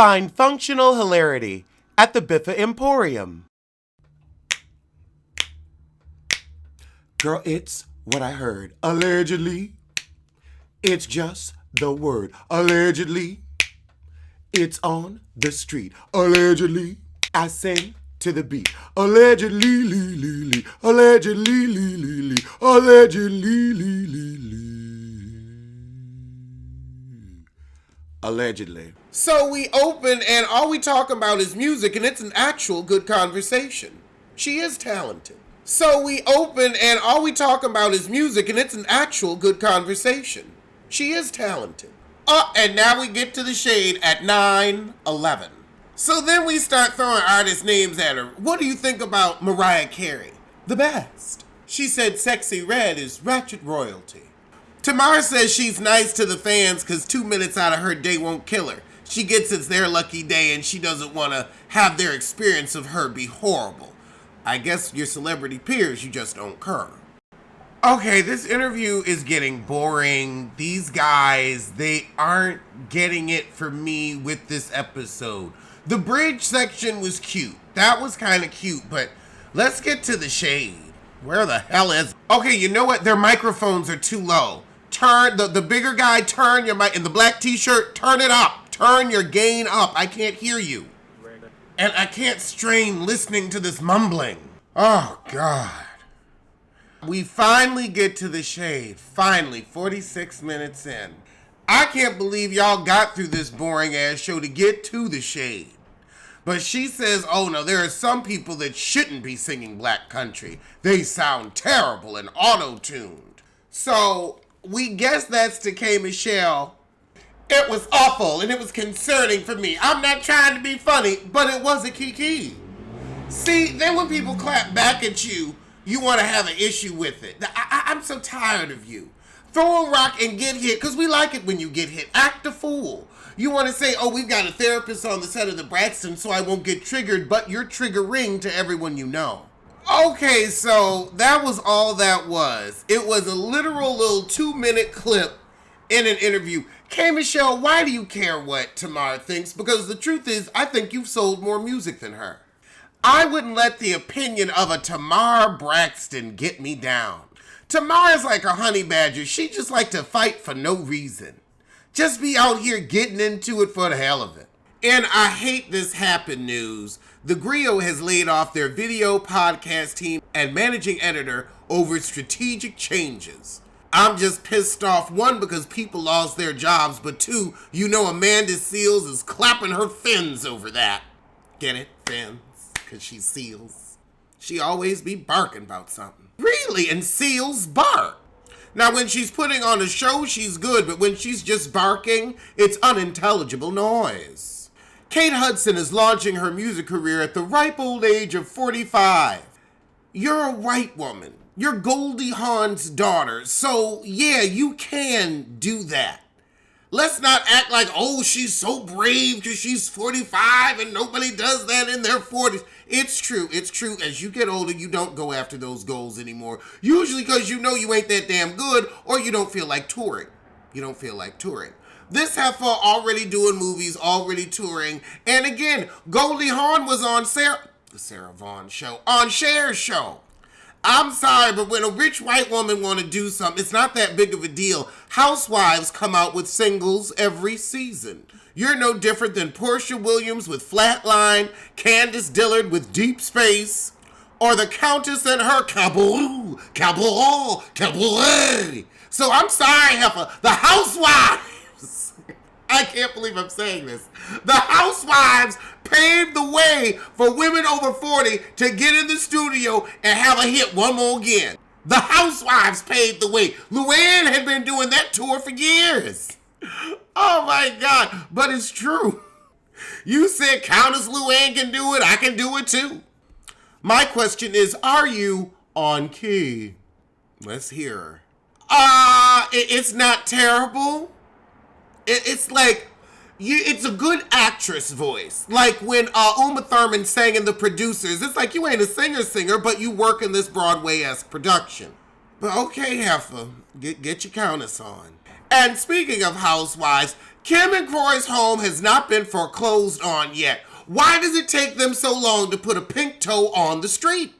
Find functional hilarity at the Biffa Emporium. Girl, it's what I heard. Allegedly, it's just the word. Allegedly, it's on the street. Allegedly, I sing to the beat. Allegedly, lee, lee, lee. Allegedly, lee, lee, lee. Allegedly, lee, lee, lee. Allegedly. So we open and all we talk about is music, and it's an actual good conversation. She is talented. So we open and all we talk about is music, and it's an actual good conversation. She is talented. And now we get to the shade at 9:11. So then we start throwing artist names at her. What do you think about Mariah Carey? The best. She said Sexy Red is ratchet royalty. Tamar says she's nice to the fans because 2 minutes out of her day won't kill her. She gets it's their lucky day and she doesn't want to have their experience of her be horrible. I guess your celebrity peers, you just don't care. Okay, this interview is getting boring. These guys, they aren't getting it for me with this episode. The bridge section was cute. That was kind of cute, but let's get to the shade. Where the hell is... Okay, you know what? Their microphones are too low. Turn, the bigger guy, turn your mic. In the black t-shirt, turn it up. Turn your gain up. I can't hear you. And I can't strain listening to this mumbling. Oh, God. We finally get to the shade. Finally, 46 minutes in. I can't believe y'all got through this boring-ass show to get to the shade. But she says, oh no, there are some people that shouldn't be singing black country. They sound terrible and auto-tuned. So, we guess that's to K. Michelle. It was awful and it was concerning for me. I'm not trying to be funny, but it was a kiki. See, then when people clap back at you, you want to have an issue with it. I'm so tired of you. Throw a rock and get hit, because we like it when you get hit. Act a fool. You want to say, oh, we've got a therapist on the set of the Braxton, so I won't get triggered, but you're triggering to everyone you know. Okay, so that was all that was. It was a literal little 2-minute clip in an interview. K. Michelle, why do you care what Tamar thinks? Because the truth is, I think you've sold more music than her. I wouldn't let the opinion of a Tamar Braxton get me down. Tamar is like a honey badger. She just like to fight for no reason. Just be out here getting into it for the hell of it. And I hate this happen news. The Griot has laid off their video podcast team and managing editor over strategic changes. I'm just pissed off, one, because people lost their jobs, but two, you know Amanda Seals is clapping her fins over that. Get it? Fins. Because she seals. She always be barking about something. Really? And seals bark. Now, when she's putting on a show, she's good, but when she's just barking, it's unintelligible noise. Kate Hudson is launching her music career at the ripe old age of 45. You're a white woman. You're Goldie Hawn's daughter, so yeah, you can do that. Let's not act like, oh, she's so brave because she's 45 and nobody does that in their 40s. It's true. As you get older, you don't go after those goals anymore. Usually because you know you ain't that damn good or you don't feel like touring. This heifer already doing movies, already touring. And again, Goldie Hawn was on the Sarah Vaughan show, on Cher's show. I'm sorry, but when a rich white woman want to do something, it's not that big of a deal. Housewives come out with singles every season. You're no different than Porsha Williams with Flatline, Candace Dillard with Deep Space, or the Countess and her cabaret. So I'm sorry, heifer. The Housewives, I can't believe I'm saying this. The Housewives paved the way for women over 40 to get in the studio and have a hit one more again. The Housewives paved the way. Luann had been doing that tour for years. Oh my God, but it's true. You said Countess Luann can do it, I can do it too. My question is, are you on key? Let's hear her. It's not terrible. It's like, it's a good actress voice. Like when Uma Thurman sang in The Producers. It's like you ain't a singer, but you work in this Broadway-esque production. But okay, heifer, get your Countess on. And speaking of Housewives, Kim and Croy's home has not been foreclosed on yet. Why does it take them so long to put a pink toe on the street?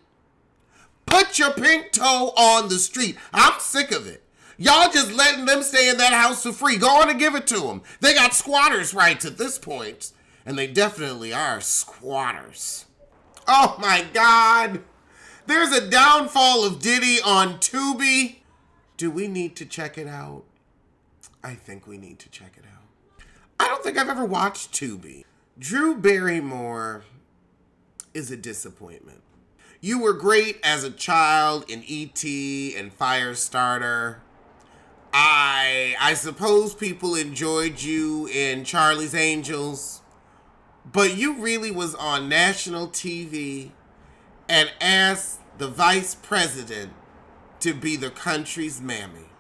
Put your pink toe on the street. I'm sick of it. Y'all just letting them stay in that house for free. Go on and give it to them. They got squatters' rights at this point. And they definitely are squatters. Oh my God. There's a downfall of Diddy on Tubi. Do we need to check it out? I think we need to check it out. I don't think I've ever watched Tubi. Drew Barrymore is a disappointment. You were great as a child in E.T. and Firestarter. I suppose people enjoyed you in Charlie's Angels, but you really was on national TV and asked the vice president to be the country's mammy.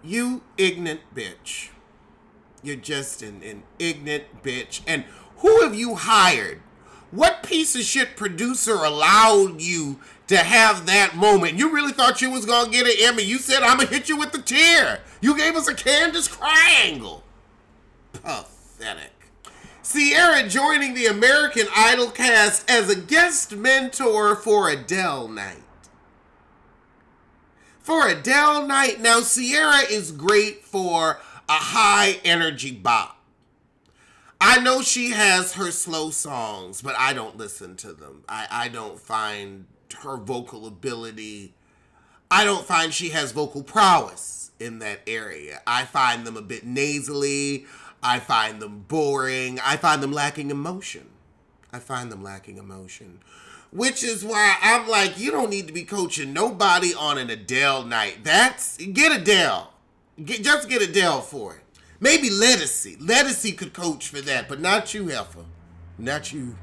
You ignorant bitch. You're just an ignorant bitch. And who have you hired? What piece of shit producer allowed you to have that moment? You really thought you was going to get an Emmy. You said, I'm going to hit you with the tear. You gave us a Candace triangle. Pathetic. Ciara joining the American Idol cast as a guest mentor for Adele night. For Adele night. Now, Ciara is great for a high energy bop. I know she has her slow songs, but I don't listen to them. I don't find her vocal ability, I don't find she has vocal prowess in that area. I find them a bit nasally. I find them boring. I find them lacking emotion. Which is why I'm like, you don't need to be coaching nobody on an Adele night. Get Adele. Just get Adele for it. Maybe Lettucey. Lettucey could coach for that, but not you, Heifer. Not you.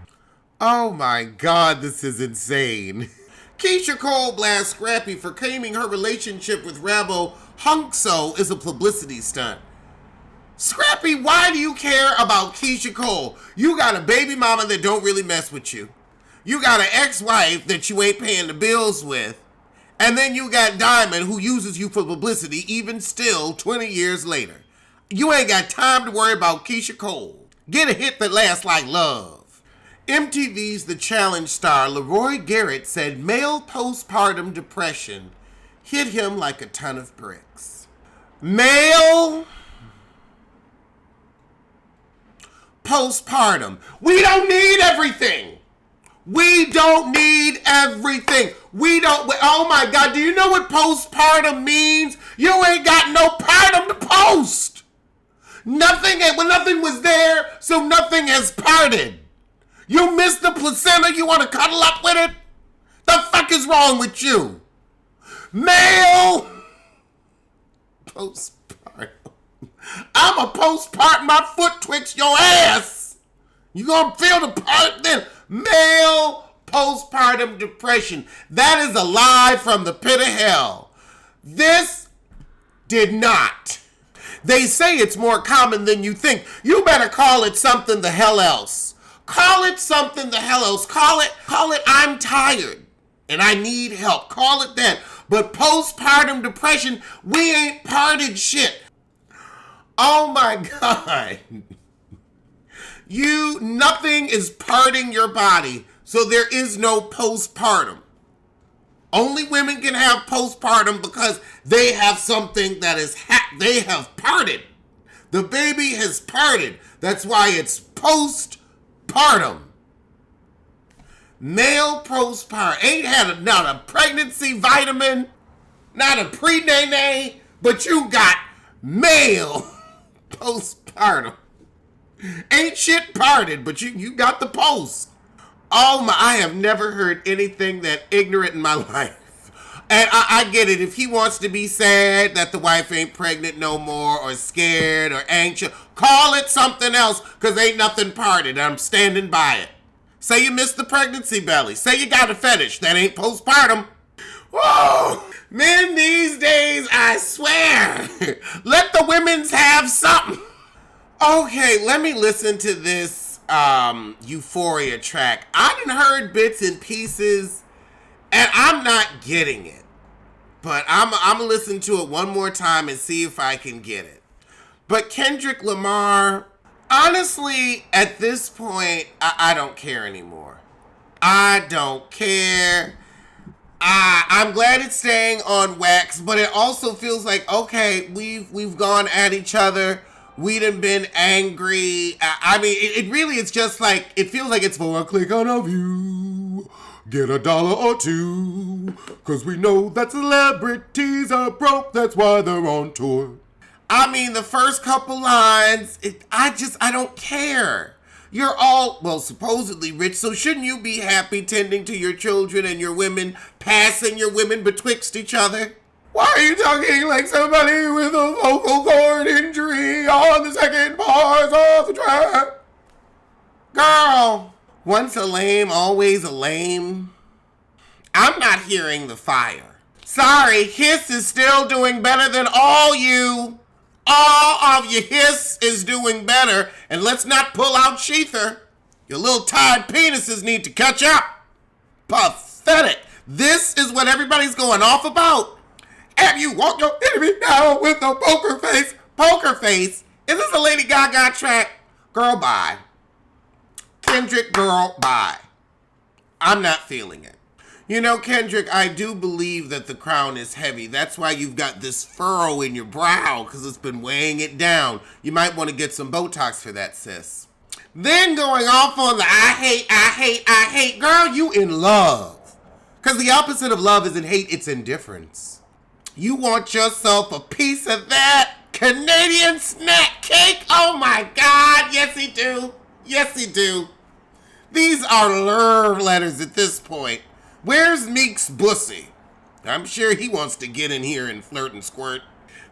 Oh my God, this is insane. Keshia Cole blasts Scrappy for claiming her relationship with Rabo Hunkso is a publicity stunt. Scrappy, why do you care about Keshia Cole? You got a baby mama that don't really mess with you. You got an ex-wife that you ain't paying the bills with. And then you got Diamond who uses you for publicity even still 20 years later. You ain't got time to worry about Keshia Cole. Get a hit that lasts like love. MTV's The Challenge star Leroy Garrett said male postpartum depression hit him like a ton of bricks. Male postpartum. We don't need everything. Oh my God, do you know what postpartum means? You ain't got no partum to post. Nothing was there, so nothing has parted. You missed the placenta, you want to cuddle up with it? The fuck is wrong with you? Male postpartum. I'm a postpartum, my foot twixt your ass. You gonna feel the part then. Male postpartum depression. That is a lie from the pit of hell. This did not. They say it's more common than you think. You better call it something the hell else. Call it something the hell else. Call it I'm tired and I need help. Call it that. But postpartum depression, we ain't parted shit. Oh my God. Nothing is parting your body, so there is no postpartum. Only women can have postpartum because they have something that is, they have parted. The baby has parted. That's why it's postpartum. Male postpartum. Ain't had not a pregnancy vitamin, not a pre-nay, but you got male postpartum. Ain't shit parted, but you got the post. Oh my, I have never heard anything that ignorant in my life. And I get it. If he wants to be sad that the wife ain't pregnant no more or scared or anxious, call it something else because ain't nothing parted. I'm standing by it. Say you missed the pregnancy belly. Say you got a fetish. That ain't postpartum. Whoa! Men these days, I swear. Let the women's have something. Okay, let me listen to this Euphoria track. I done heard bits and pieces, and I'm not getting it. but I'm going to listen to it one more time and see if I can get it. But Kendrick Lamar, honestly, at this point, I don't care anymore. I don't care. I'm glad it's staying on wax, but it also feels like, okay, we've gone at each other. We done been angry. I mean, it really is just like, it feels like it's for a click on a view. Get $1 or $2. Cause we know that celebrities are broke. That's why they're on tour. I mean, the first couple lines, I don't care. You're all, well, supposedly rich, so shouldn't you be happy tending to your children and your women, passing your women betwixt each other? Why are you talking like somebody with a vocal cord injury on the second bars of the track? Girl, once a lame, always a lame. I'm not hearing the fire. Sorry, Hiss is still doing better than all you. All of your Hiss is doing better, and let's not pull out Sheether. Your little tired penises need to catch up. Pathetic. This is what everybody's going off about. Have you walked your enemy down with a poker face? Poker face? Is this a Lady Gaga track? Girl, bye. Kendrick, girl, bye. I'm not feeling it. You know, Kendrick, I do believe that the crown is heavy. That's why you've got this furrow in your brow, because it's been weighing it down. You might want to get some Botox for that, sis. Then going off on the I hate. Girl, you in love. Because the opposite of love isn't hate, it's indifference. You want yourself a piece of that Canadian snack cake? Oh my God, yes he do. Yes he do. These are love letters at this point. Where's Meek's bussy? I'm sure he wants to get in here and flirt and squirt.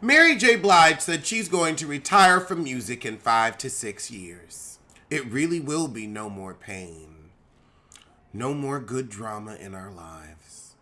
Mary J. Blige said she's going to retire from music in 5 to 6 years. It really will be no more pain. No more good drama in our lives.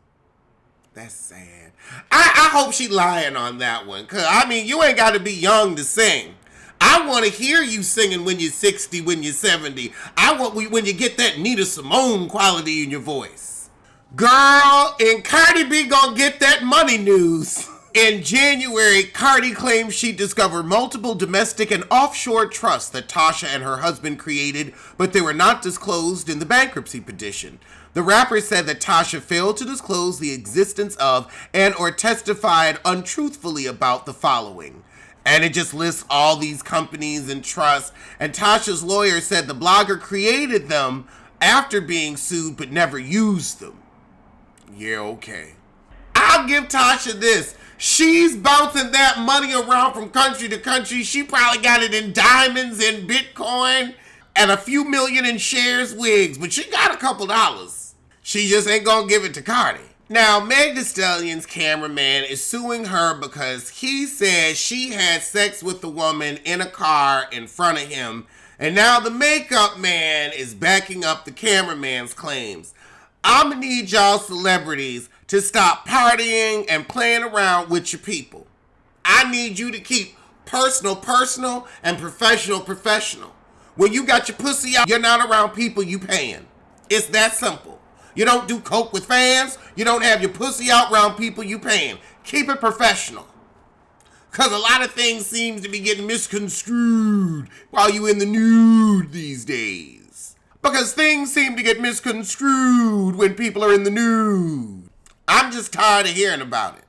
That's sad. I hope she lying on that one. Cause I mean, you ain't got to be young to sing. I want to hear you singing when you're 60, when you're 70. I want when you get that Nina Simone quality in your voice. Girl, and Cardi B gonna get that money news. In January, Cardi claims she discovered multiple domestic and offshore trusts that Tasha and her husband created, but they were not disclosed in the bankruptcy petition. The rapper said that Tasha failed to disclose the existence of and or testified untruthfully about the following. And it just lists all these companies and trusts, and Tasha's lawyer said the blogger created them after being sued but never used them. Yeah, okay. I'll give Tasha this. She's bouncing that money around from country to country. She probably got it in diamonds and Bitcoin and a few million in shares, wigs, but she got a couple dollars. She just ain't gonna give it to Cardi. Now, Meg Thee Stallion's cameraman is suing her because he says she had sex with the woman in a car in front of him, and now the makeup man is backing up the cameraman's claims. I'ma need y'all celebrities to stop partying and playing around with your people. I need you to keep personal, and professional. When you got your pussy out, you're not around people you paying. It's that simple. You don't do coke with fans. You don't have your pussy out around people you paying. Keep it professional. Because a lot of things seem to be getting misconstrued while you in the nude these days. Because things seem to get misconstrued when people are in the nude. I'm just tired of hearing about it.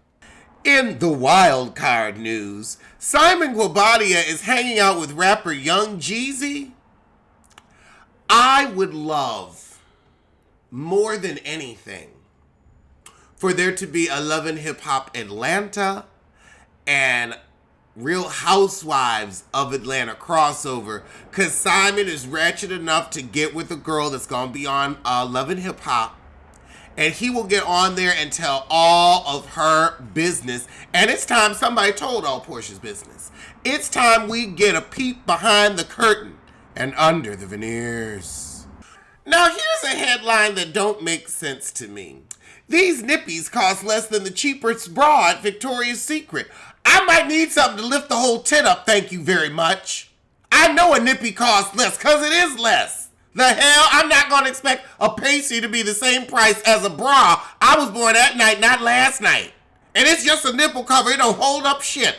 In the wild card news, Simon Guobadia is hanging out with rapper Young Jeezy. I would love, more than anything, for there to be a Love and Hip Hop Atlanta and Real Housewives of Atlanta crossover, because Simon is ratchet enough to get with a girl that's going to be on Love and Hip Hop, and he will get on there and tell all of her business, and it's time somebody told all Porsha's business. It's time we get a peep behind the curtain and under the veneers. Now here's a headline that don't make sense to me. These Nippies cost less than the cheapest bra at Victoria's Secret. I might need something to lift the whole tit up, thank you very much. I know a nippy costs less, because it is less. The hell? I'm not going to expect a pasty to be the same price as a bra. I was born that night, not last night. And it's just a nipple cover. It don't hold up shit.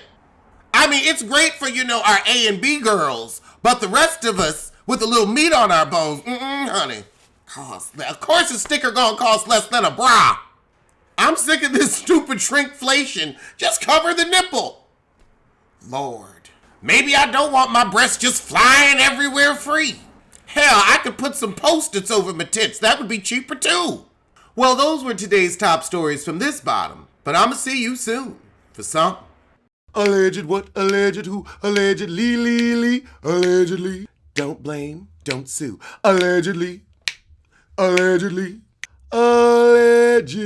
I mean, it's great for, our A and B girls, but the rest of us with a little meat on our bones, honey. Of course a sticker gonna cost less than a bra. I'm sick of this stupid shrinkflation. Just cover the nipple. Lord. Maybe I don't want my breasts just flying everywhere free. Hell, I could put some Post-its over my tits. That would be cheaper too. Well, those were today's top stories from this bottom. But I'ma see you soon for some. Alleged what? Alleged who? Allegedly, allegedly. Don't blame, don't sue. Allegedly, allegedly, allegedly.